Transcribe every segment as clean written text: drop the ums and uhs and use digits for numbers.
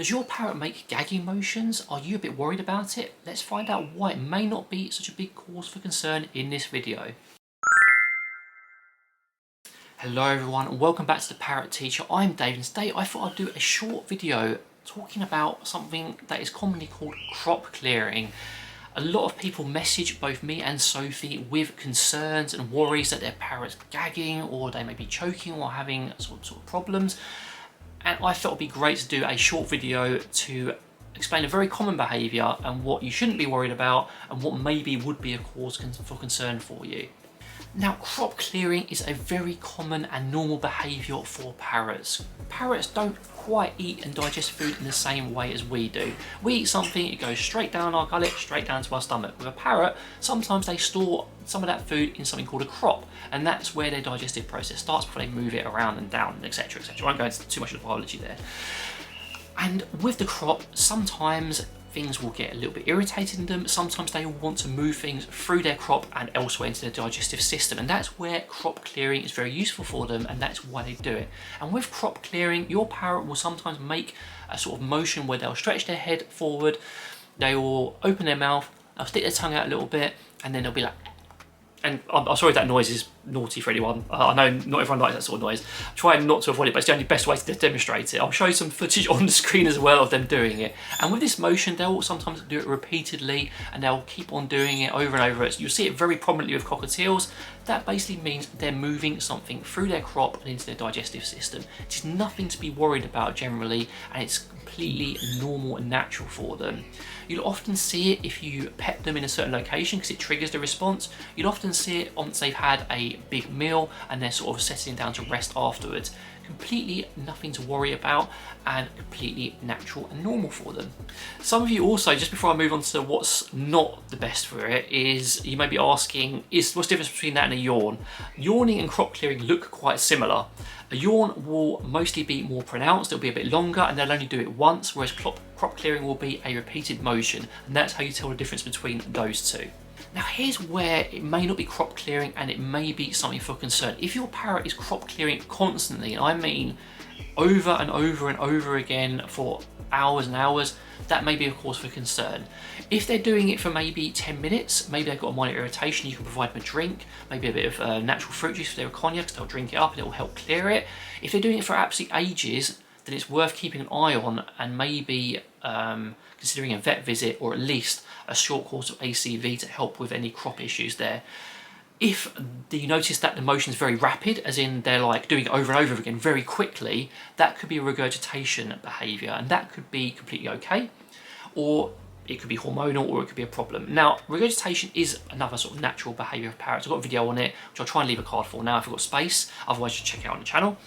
Does your parrot make gagging motions? Are you a bit worried about it? Let's find out why it may not be such a big cause for concern in this video. Hello everyone and welcome back to the Parrot Teacher. I'm Dave and today I thought I'd do a short video talking about something that is commonly called crop clearing. A lot of people message both me and Sophie with concerns and worries that their parrot's gagging or they may be choking or having sort of problems. And I thought it'd be great to do a short video to explain a very common behaviour and what you shouldn't be worried about and what maybe would be a cause for concern for you. Now, crop clearing is a very common and normal behaviour for parrots. Parrots don't quite eat and digest food in the same way as we do. We eat something, it goes straight down our gullet, straight down to our stomach. With a parrot, sometimes they store some of that food in something called a crop, and that's where their digestive process starts before they move it around and down, etc, etc. I won't go into too much of the biology there. And with the crop, sometimes things will get a little bit irritated in them. Sometimes they will want to move things through their crop and elsewhere into their digestive system. And that's where crop clearing is very useful for them, and that's why they do it. And with crop clearing, your parrot will sometimes make a sort of motion where they'll stretch their head forward, they will open their mouth, they'll stick their tongue out a little bit, and then they'll be like, and I'm sorry if that noise is naughty for anyone. I know not everyone likes that sort of noise. I'm trying not to avoid it, but it's the only best way to demonstrate it. I'll show you some footage on the screen as well of them doing it. And with this motion, they'll sometimes do it repeatedly and they'll keep on doing it over and over. You'll see it very prominently with cockatiels. That basically means they're moving something through their crop and into their digestive system. It's nothing to be worried about generally, and it's completely normal and natural for them. You'll often see it if you pet them in a certain location because it triggers the response. You'll often see it once they've had a big meal and they're sort of settling down to rest afterwards. Completely nothing to worry about and completely natural and normal for them. Some of you also, just before I move on to what's not the best for it, is you may be asking, what's the difference between that and a yawn? Yawning and crop clearing look quite similar. A yawn will mostly be more pronounced, it'll be a bit longer and they'll only do it once, whereas crop clearing will be a repeated motion, and that's how you tell the difference between those two. Now here's where it may not be crop clearing and it may be something for concern. If your parrot is crop clearing constantly, and I mean over and over and over again for hours and hours, that may be a cause for concern. If they're doing it for maybe 10 minutes, maybe they've got a minor irritation, you can provide them a drink, maybe a bit of natural fruit juice for their cognac, because they'll drink it up and it will help clear it. If they're doing it for absolute ages, then it's worth keeping an eye on and maybe considering a vet visit or at least a short course of ACV to help with any crop issues there. If you notice that the motion is very rapid, as in they're like doing it over and over again very quickly, that could be a regurgitation behaviour, and that could be completely okay, or it could be hormonal, or it could be a problem. Now, regurgitation is another sort of natural behaviour of parrots. I've got a video on it, which I'll try and leave a card for now if I've got space, otherwise you check it out on the channel.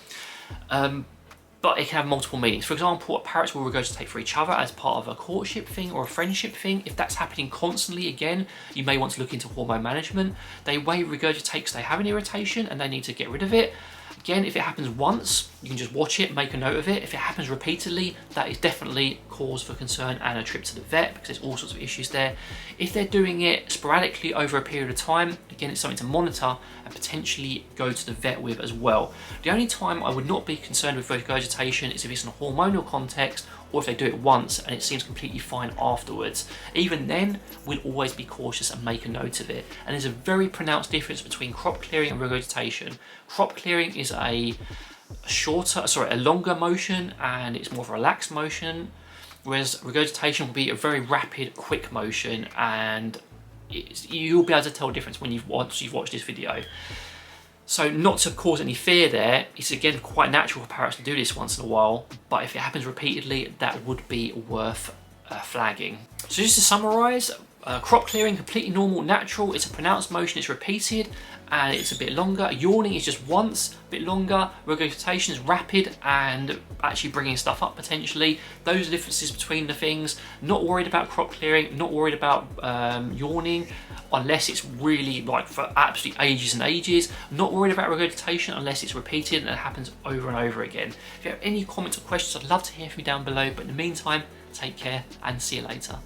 But it can have multiple meanings. For example, parrots will regurgitate for each other as part of a courtship thing or a friendship thing. If that's happening constantly, again, you may want to look into hormone management. They may regurgitate because they have an irritation and they need to get rid of it. Again, if it happens once, you can just watch it, make a note of it. If it happens repeatedly, that is definitely cause for concern and a trip to the vet, because there's all sorts of issues there. If they're doing it sporadically over a period of time, again, it's something to monitor and potentially go to the vet with as well. The only time I would not be concerned with regurgitation is if it's in a hormonal context, or if they do it once and it seems completely fine afterwards. Even then, we'll always be cautious and make a note of it. And there's a very pronounced difference between crop clearing and regurgitation. Crop clearing is a longer motion and it's more of a relaxed motion, whereas regurgitation will be a very rapid, quick motion, and you'll be able to tell the difference once you've watched this video. So not to cause any fear there, it's again quite natural for parrots to do this once in a while, but if it happens repeatedly, that would be worth flagging. So just to summarise, crop clearing, completely normal, natural, it's a pronounced motion, it's repeated, and it's a bit longer. Yawning is just once, a bit longer. Regurgitation is rapid and actually bringing stuff up potentially. Those are the differences between the things. Not worried about crop clearing, not worried about yawning, unless it's really like for absolute ages and ages. Not worried about regurgitation unless it's repeated and it happens over and over again. If you have any comments or questions, I'd love to hear from you down below, but in the meantime, take care and see you later.